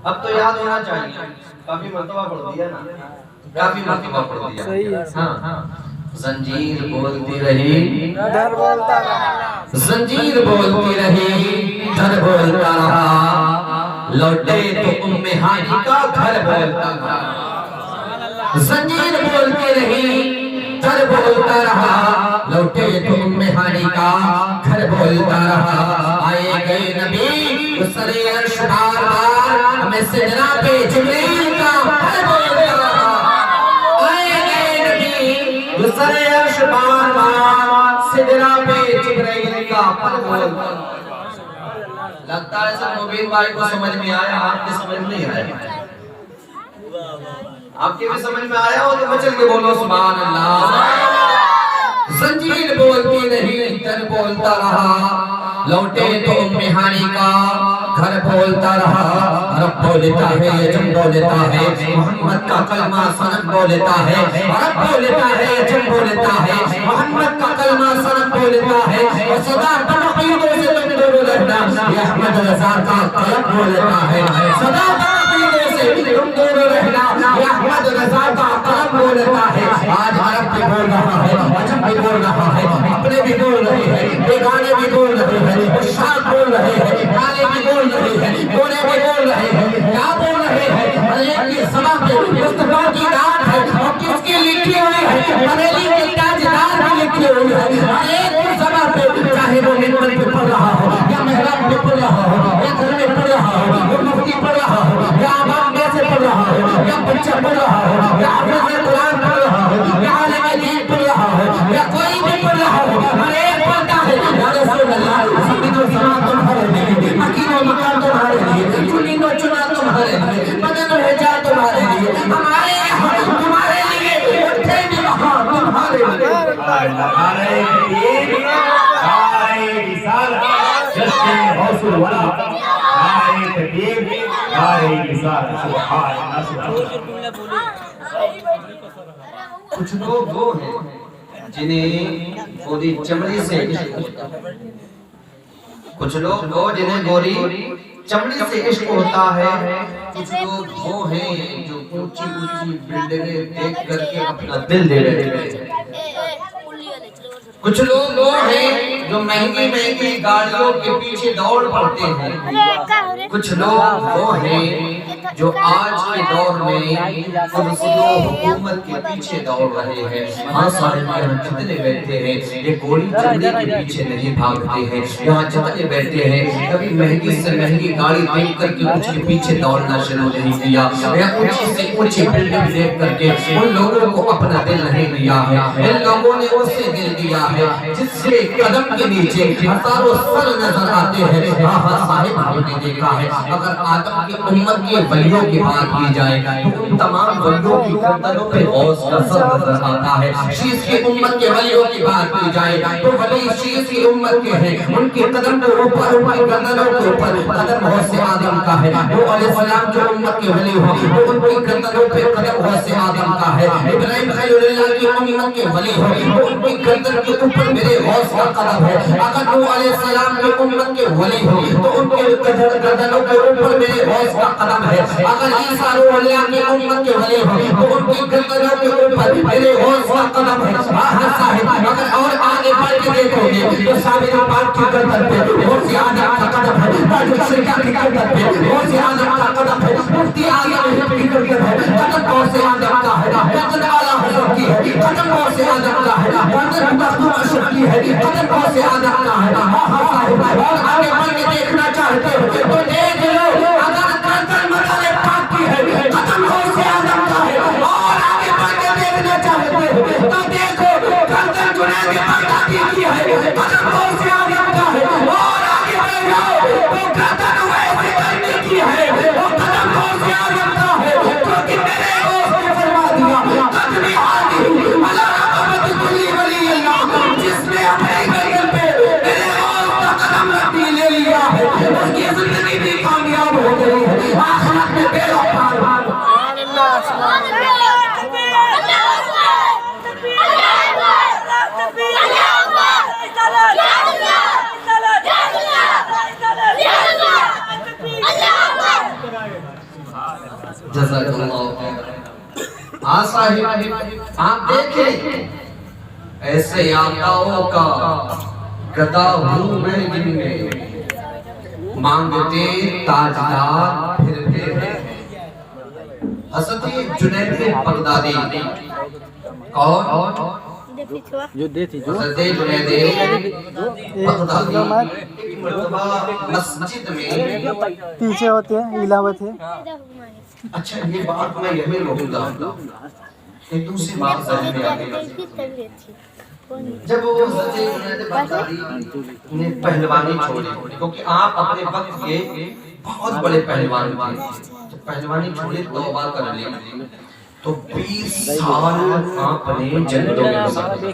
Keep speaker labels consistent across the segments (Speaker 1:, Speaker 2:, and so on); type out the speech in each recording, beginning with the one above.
Speaker 1: اب تو یاد ہونا چاہیے، کافی مرتبہ پڑھ دیا نا، کافی مرتبہ پڑھ دیا۔ ہاں زنجیر بولتی رہی
Speaker 2: در بولتا رہا،
Speaker 1: زنجیر بولتی رہی در بولتا رہا، لوٹے تو ام ہانی کا گھر بولتا رہا۔ زنجیر بولتی رہی در بولتا رہا، لوٹے تو ام ہانی کا گھر بولتا رہا۔ آئے گئے نبی سرے عرش بار بار، ہمیں سجدہ پہ جبریل کا گھر بولتا رہا۔ آئے گئے نبی سرے عرش بار بار، سجدہ پہ جبریل کا گھر بولتا رہا۔ لگتا ہے سب مبین بھائی کو سمجھ میں آیا، آپ کی سمجھ نہیں آیا؟ آپ کی بھی سمجھ میں آیا ہو تو مچل کے بولو سبحان اللہ۔ زنجیر بولتی نہیں در بولتا رہا، لوٹے تو ام ہانی کا گھر بولتا رہا۔ رب بولتا ہے جم بولتا ہے، محمد کا کلمہ سند بولتا ہے۔ رب بولتا ہے جم بولتا ہے، محمد کا کلمہ سند بولتا ہے۔ صدا تنقیدوں سے تم دور رہنا، یہ احمد رضا کا قلم بولتا ہے۔ صدا تنقیدوں سے تم دور رہنا، یہ احمد رضا کا قلم بولتا ہے۔ آج عرب بھی بول رہا ہے، عجم بھی بول رہا ہے، اپنے بھی بول رہے ہیں، بیگانے بھی بول رہے ہیں، اشاعت بول رہے ہیں، کالے بھی بول رہے ہیں، گورے بھی بول رہے ہیں۔ کیا بول رہے ہیں؟ ایک کی سبب پہ مصطفیٰ کی رات ہے، اور کس کی لکھی ہوئی ہے؟ بریلی کے تاجدار کی لکھی ہوئی ہے۔ ایک کی سبب پہ چاہے وہ منبر پہ پڑھ رہا ہو، یا محراب پہ پڑھ رہا ہو، یا گھر میں پڑھ رہا ہو، یا مفتی پڑھ رہا ہو، یا عوام میں سے پڑھ رہا ہو، یا بچہ پڑھ رہا ہو، یا حافظ قرآن پڑھ رہا ہو، یا عالم دین پڑھ رہا ہو، یا کوئی بھی پڑھ رہا ہو، ہر ایک پڑھتا ہے یا رسول اللہ۔ زمین و سماع تمہارے لیے، مکین و مکان تمہارے لیے، چنین و چنا تمہارے لیے، بدن و حجاب تمہارے لیے، ہمارے یہاں تمہارے لیے، اٹھے بھی وہاں تمہارے لیے۔
Speaker 3: نعرہ تکبیر، نعرہ رسالت، جشن غوث الورا، نعرہ تکبیر، نعرہ رسالت، سبحان اللہ سبحان اللہ۔
Speaker 1: کچھ لوگ وہ ہیں جنہیں گوری چمڑی سے عشق ہوتا ہے، کچھ لوگ وہ جنہیں گوری چمڑی سے عشق ہوتا ہے، کچھ لوگ وہ ہیں جو اونچی اونچی بلڈنگیں دیکھ کر کے اپنا دل دے رہے ہیں، کچھ لوگ وہ ہیں جو مہنگی مہنگی گاڑیوں کے پیچھے دوڑ پڑتے ہیں، کچھ لوگ وہ ہیں جو آج کے دور میں کرسی و حکومت کے پیچھے دوڑ رہے ہیں۔ ہاں صاحب یہاں جتنے بیٹھے ہیں یہ گوڑی چمڑی کے پیچھے نہیں بھاگتے ہیں، یہاں جتنے بیٹھے ہیں کبھی مہنگی سے مہنگی گاڑی دیکھ کر کے اس کے پیچھے دوڑنا شروع نہیں کیا، یا اونچی سے اونچی بلڈنگ دیکھ کر کے ان لوگوں کو اپنا دل نہیں دیا ہے۔ ان لوگوں نے اسے دل دیا ہے جس کے قدم کے نیچے ہزاروں سر نظر آتے ہیں۔ ہاں صاحب ہم نے دیکھا ہے اگر آدم کی امت کے ولیوں کی بات کی جائے تو ان تمام ولیوں کی گردنوں پہ غوث کا سر نظر آتا ہے۔ شیش کی امت کے ولیوں کی بات کی جائے تو ولی شیش کی امت کے ہیں، ان کے قدم کے اوپر ان کی گردنوں کے اوپر قدم غوث آدم کا ہے۔ وہ علیہ السلام جو امت کے ولی ہو تو ان کی گردنوں پہ قدم غوث آدم کا ہے۔ ابراہیم خلیل اللہ کی امت کے ولی ہو تو ان کی گردن کے اوپر میرے غوث کا قدم ہے۔ اگر وہ علیہ السلام کی امت کے ولی ہو تو ان کے گردنوں کے اوپر میرے غوث کا قدم ہے۔ اگر عیسیٰ روح اللہ کی امت کے ولی ہو تو ان کی گردنوں کے اوپر میرے غوث کا قدم ہے۔ ہاں صاحب اگر اور آگے بڑھ کے دیکھو گے تو ثابت پاک کی گردن پہ غوث آدم کا قدم ہے، تاج شریعہ کی گردن پہ غوث آدم کا قدم ہے، مفتی اعظم کی گردن ہے، قدم غوث آدم کا ہے، گردن اعلیٰ حضرت کی ہے، قدم غوث آدم کا ہے، گردن مخدوم اشرف کی ہے، قدم غوث آدم کا ہے۔ ہاں صاحب اور آگے بڑھ کے دیکھنا چاہتے ہو تو دیکھ لو، اگر گردن مدار پاک کی ہے، قدم غوث آدم کا ہے، اور آگے بڑھ کے دیکھنا چاہتے ہو تو دیکھو گردن جنید بغدادی کی ہے، قدم غوث آدم کا ہے، اور آگے بڑھ جاؤ تو گردن ویسے کرنے کی ہے، وہ قدم غوث آدم کا ہے، کیونکہ میرے غوث نے فرما دیا قدمی عالی علی رحمت کلی ولی اللہ، جس نے اپنے گردن پہ جزاک اللہ خیر۔ ہاں صاحب آپ دیکھیں ایسے آقاؤں کا گدا ہوں میں جن میں مانگتے تاجدار پھرتے ہیں۔ حضرت جنید بغدادی کون؟ حضرت جنید بغدادی ایک مرتبہ مسجد میں
Speaker 2: پیچھے ہوتے ہیں علاوت ہے۔
Speaker 1: اچھا یہ بات میں یہی رکوں گا، ایک دوسری بات ذہن میں آ گئی۔ جب وہ حضرت جنید بغدادی نے پہلوانی چھوڑی، کیونکہ آپ اپنے وقت کے بہت بڑے پہلوان تھے، جب پہلوانی چھوڑی توبہ کر لی تو 20 سال آپ نے جنگلوں میں گزارے۔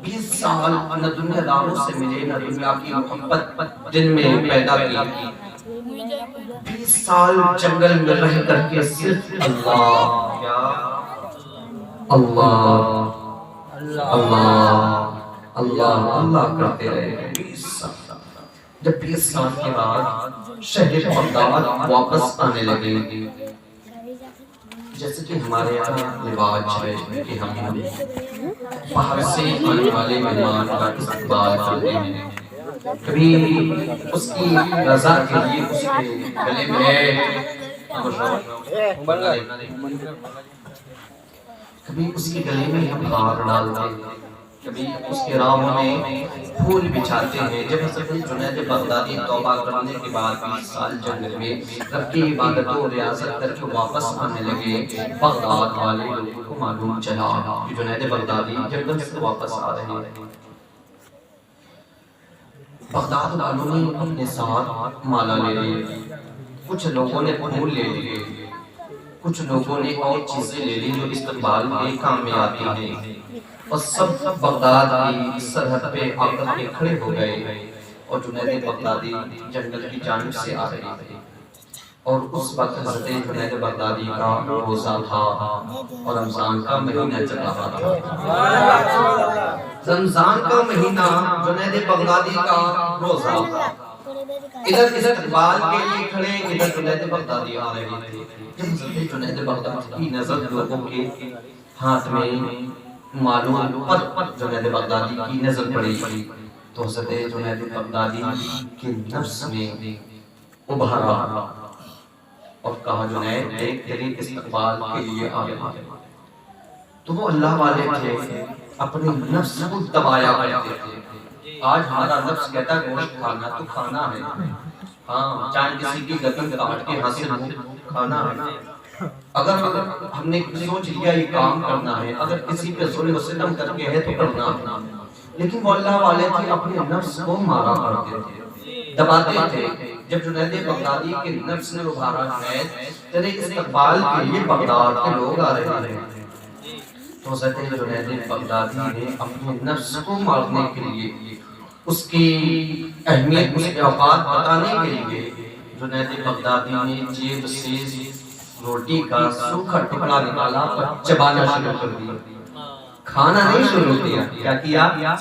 Speaker 1: 20 سال نہ دنیا داروں سے ملے نہ دنیا کی محبت دل میں پیدا کی۔ 20 سال جنگل میں رہ کر کے صرف اللہ کیا اللہ اللہ اللہ اللہ کرتے رہے 20 سال۔ جب 20 سال کے بعد شہر بغداد واپس آنے لگے، جیسے کہ ہمارے یہاں رواج ہے کہ ہم باہر سے آنے والے مہمان کا استقبال کرتے ہیں، کبھی اس کی رضا کے لیے اس کے گلے میں کبھی اس کے گلے میں ہم ہار ڈالتے ہیں، کبھی اس کے راہوں میں پھول بچھاتے ہیں۔ جب حضرت جنید بغدادی توبہ کرنے کے بعد 20 سال جنگل میں رب کی عبادت و ریاضت کر کے واپس آنے لگے، بغداد والے لوگوں کو معلوم چلا کہ جنید بغدادی جنگل سے واپس آ رہے ہیں۔ بغداد والوں نے اپنے ساتھ مالا لے لی، کچھ لوگوں نے پھول لے لیے، کچھ لوگوں نے اور چیزیں لے لی جو استقبال کے کام میں آتی ہیں، اور سب بغداد کی سرحد پہ آ کر کے کھڑے ہو گئے، اور جنید بغدادی جنگل کی جانب سے آ رہے تھے، اور اس وقت حضرت جنید بغدادی کا روزہ تھا اور رمضان کا مہینہ چل رہا تھا۔ رمضان کا مہینہ جنید بغدادی کا روزہ تھا، ادھر استقبال کے لیے کھڑے، ادھر جنید بغدادی آ رہے تھے۔ جب حضرت جنید بغدادی کی نظر لوگوں کے ہاتھ میں معلوم پر جنید بغدادی کی نظر پڑی تو حضرت جنید بغدادی کے نفس میں ابھرا اور کہا جنید دیکھ تیرے استقبال کے لیے آ رہا ہے۔ تو وہ اللہ والے تھے، اپنے نفس کو دبایا کرتے تھے۔ آج ہمارا نفس کہتا ہے گوشت کھانا تو کھانا ہے، ہاں چاہے کسی کی گردن کاٹ کے حاصل ہو کھانا ہے۔ اگر ہم نے سوچ لیا یہ کام کرنا ہے، اگر کسی پہ ظلم و ستم کر کے ہے تو کرنا ہے، لیکن وہ اللہ والے تھے، اپنے نفس کو مارا کرتے تھے، دباتے تھے۔ جب جنید بغدادی کے نفس نے ابھارا ہے تیرے استقبال کے لیے بغداد کے لوگ آ رہے ہیں، تو حضرت جنید بغدادی نے اپنے نفس کو مارنے کے لیے، اس کی اہمیت، اس کے اوقات بتانے کے لیے جنید بغدادی نے جیب سے روٹی کا سوکھا ٹکڑا نکالا اور چبانا شروع کر دیا۔ کھانا نہیں شروع کیا، کیا کیا؟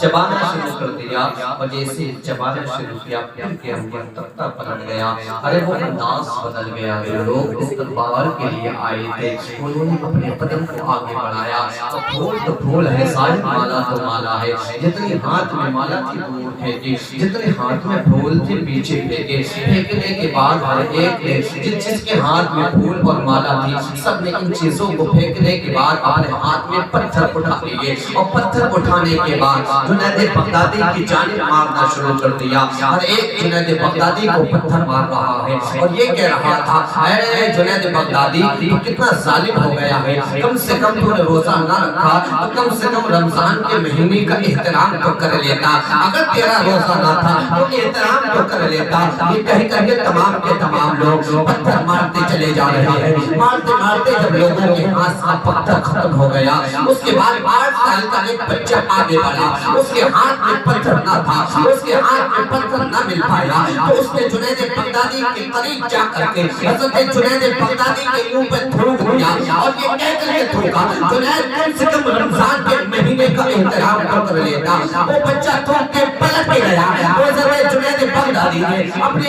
Speaker 1: چبانا شروع کر دیا، اور جیسے چبانا شروع کیا پھر کے اندر تختہ پلٹ گیا۔ ارے وہ انداز بدل گیا، جو لوگ استقبال کے لیے آئے تھے انہوں نے اپنے قدم کو آگے بڑھایا، اور پھول تو پھول ہے، ساری مالا تو مالا ہے، جتنی ہاتھ میں مالا تھی دور پھینکی، جتنے ہاتھ میں پھول تھے پیچھے پھینکے۔ پھینکنے کے بعد ہر ایک نے جس جس کے ہاتھ میں پھول اور مالا تھی سب نے ان چیزوں کو پھینکنے کے بعد اپنے ہاتھ میں پتھر اٹھا لیے، اور پتھر اٹھانے کے بعد جنید بغدادی کی جانب مارنا شروع کر دیا۔ ہر ایک جنید بغدادی کو پتھر مار رہا ہے اور یہ کہہ رہا تھا اے جنید بغدادی تو کتنا ظالم ہو گیا ہے، کم سے کم تو نے روزہ نہ رکھا تو کم سے کم رمضان کے مہینے کا احترام تو کر لیتا، اگر تیرا روزہ نہ تھا تو احترام تو کر لیتا۔ یہ کہہ کر کے تمام کے تمام لوگ پتھر مارتے چلے جا رہے ہیں، مارتے مارتے جب لوگوں کے ہاتھ سے پتھر ختم ہو گیا، اس کے بعد 8 سال کا ایک بچہ آگے بڑھا، اس کے ہاتھ میں پتھر نہ تھا، اس کے ہاتھ میں پتھر نہ مل پایا، تو اس نے جنید بغدادی کے قریب جا کر کے حضرت جنید بغدادی کے منہ پہ تھوک دیا اور یہ کہہ کر کے تھوکا جنید کم سے کم رمضان کے مہینے کا احترام کر لیتا۔ وہ بچہ تھوک کے پلٹ کے گیا، وہ حضرت جنید بغدادی نے اپنے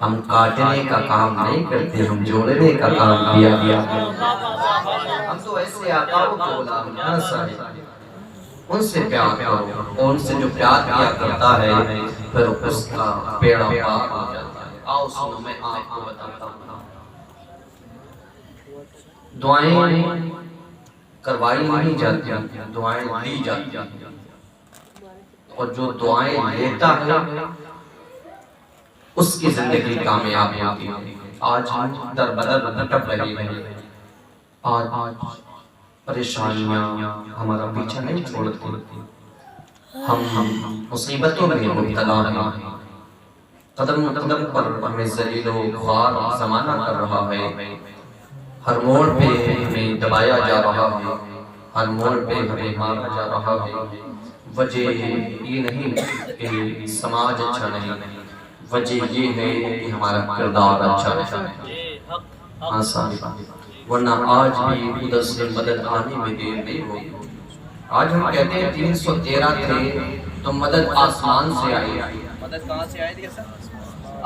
Speaker 1: ہم کاٹنے کا کام نہیں کرتے، ہم جوڑنے کا کام کیا گیا۔ ہم تو ایسے آقاؤں کے غلام ہیں صاحب، ان سے پیار کرو، اور ان سے جو پیار کیا کرتا ہے پھر اس کا بیڑا پار ہو جاتا ہے۔ آؤ سنو میں آپ کو بتاتا ہوں، دعائیں کروائی نہیں جاتی، دعائیں دی جاتی، اور جو دعائیں لیتا ہے اس کی زندگی کامیاب ہوتی ہے۔ آج ہم در بدر بھٹک رہے ہیں، آج پریشانیاں ہمارا پیچھا نہیں چھوڑتی، ہم مصیبتوں میں مبتلا ہیں، قدم قدم پر ہمیں ذلیل و خوار زمانہ کر رہا ہے، ہر موڑ پہ ہمیں دبایا جا رہا ہے، ہر موڑ پہ ہمیں مارا جا رہا ہے۔ وجہ یہ نہیں کہ سماج اچھا نہیں، وجہ یہ ہے کہ ہمارا کردار اچھا ہے۔ ہاں صاحب، ورنہ آج بھی ادھر سے مدد آنے میں دیر نہیں ہوگی۔ آج ہم کہتے ہیں 313 تھے تو مدد آسمان سے آئی۔
Speaker 4: مدد کہاں سے آئی تھی سر؟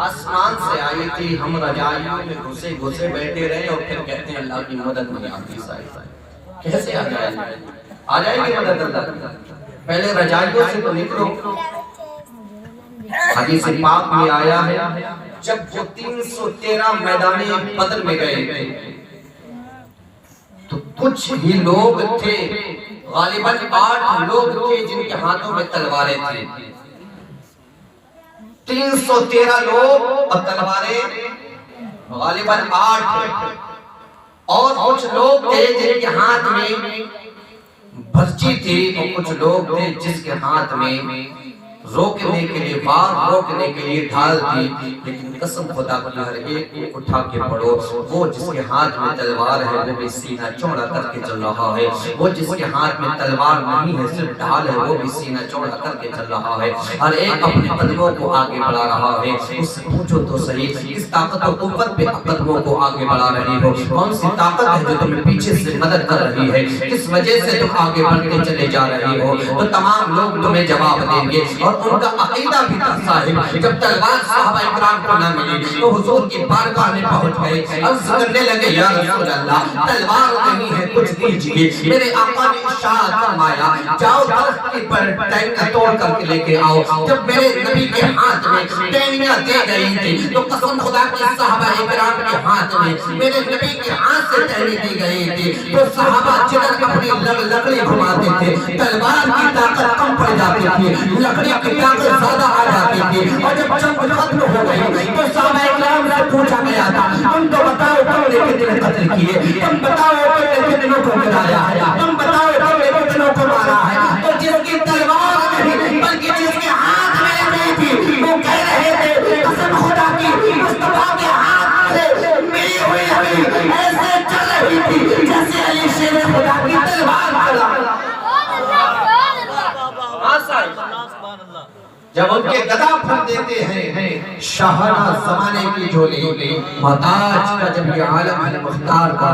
Speaker 1: آسمان سے آئی تھی، ہم رجائیوں میں گھسے بیٹھے رہے اور پھر کہتے ہیں اللہ کی مدد نہیں آتی صاحب۔ کیسے آ جائے گی مدد اللہ؟ پہلے رجائیوں سے تو نکلو۔ حدیث پاک میں آیا ہے جب وہ 313 میدان بدر میں گئے تھے تو کچھ ہی لوگ تھے، غالباً 8 لوگ تھے جن کے ہاتھوں میں تلواریں تھیں۔ 313 لوگ اور تلواریں غالباً 8، اور کچھ لوگ تھے جن کے ہاتھ میں برچی تھی، اور کچھ لوگ تھے جس کے ہاتھ میں روکنے کے لیے وار روکنے کے لیے ڈھال تھی۔ لیکن قسم خدا کی ہر ایک کو اٹھا کے پڑھو، وہ جس کے ہاتھ میں تلوار ہے وہ بھی سینہ چوڑا کر کے چل رہا ہے، وہ جس کے ہاتھ میں تلوار نہیں ہے صرف ڈھال ہے وہ بھی سینہ چوڑا کر کے چل رہا ہے، ہر ایک اپنے قدموں کو آگے بڑھا رہا ہے۔ اس سے پوچھو تو صحیح، کس طاقت و قوت پہ قدموں کو آگے بڑھا رہی ہو؟ کون سی طاقت ہے جو تمہیں پیچھے سے مدد کر رہی ہے؟ کس وجہ سے تم آگے بڑھتے چلے جا رہی ہو؟ تو تمام لوگ تمہیں جواب دیں گے، اور ان کا عقیدہ بھی تھا صاحب۔ جب تلوار صحابہ اکرام کو نہ ملی تو حضور کی بارگاہ میں پہنچ گئے، عرض کرنے لگے یا رسول اللہ تلوار نہیں ہے کچھ دیجئے۔ میرے آقا نے ارشاد فرمایا جاؤ درخت کی پر ٹہنیاں توڑ کر کے لے کے آؤ۔ جب میرے نبی کے ہاتھ میں ٹہنیاں دی گئی تھی تو قسم خدا کی صحابہ اکرام کے ہاتھ میں میرے نبی کے ہاتھ سے ٹہنی دی گئی تھی تو صحابہ جدھر اپنی لکڑی گھماتے تھے تلوار کی طاقت کم پڑ جاتی تھی، لکڑی کی طاقت زیادہ آ جاتی تھی، اور جب جنگ ختم ہو گئی تو صحابہ اکرام سے پوچھا گیا تھا تم تو بتاؤ تم نے کتنے قتل کیے، تم بتاؤ تم نے کتنوں کو مرایا ہے، تم بتاؤ تم نے کتنوں کو مارا ہے؟ تو جس کی تلوار نہیں بلکہ جس کے ہاتھ میں نہیں تھی وہ کہہ رہے تھے قسم خدا کی مصطفیٰ کے ہاتھ سے ملی ہوئی ہمیں ایسے چل رہی تھی جیسے علی شیر خدا کی تلوار چلا۔ جب ان کے گدا پھر دیتے ہیں شاہانہ زمانے کی جھولی، محتاج کا جب یہ عالم ہے مختار کا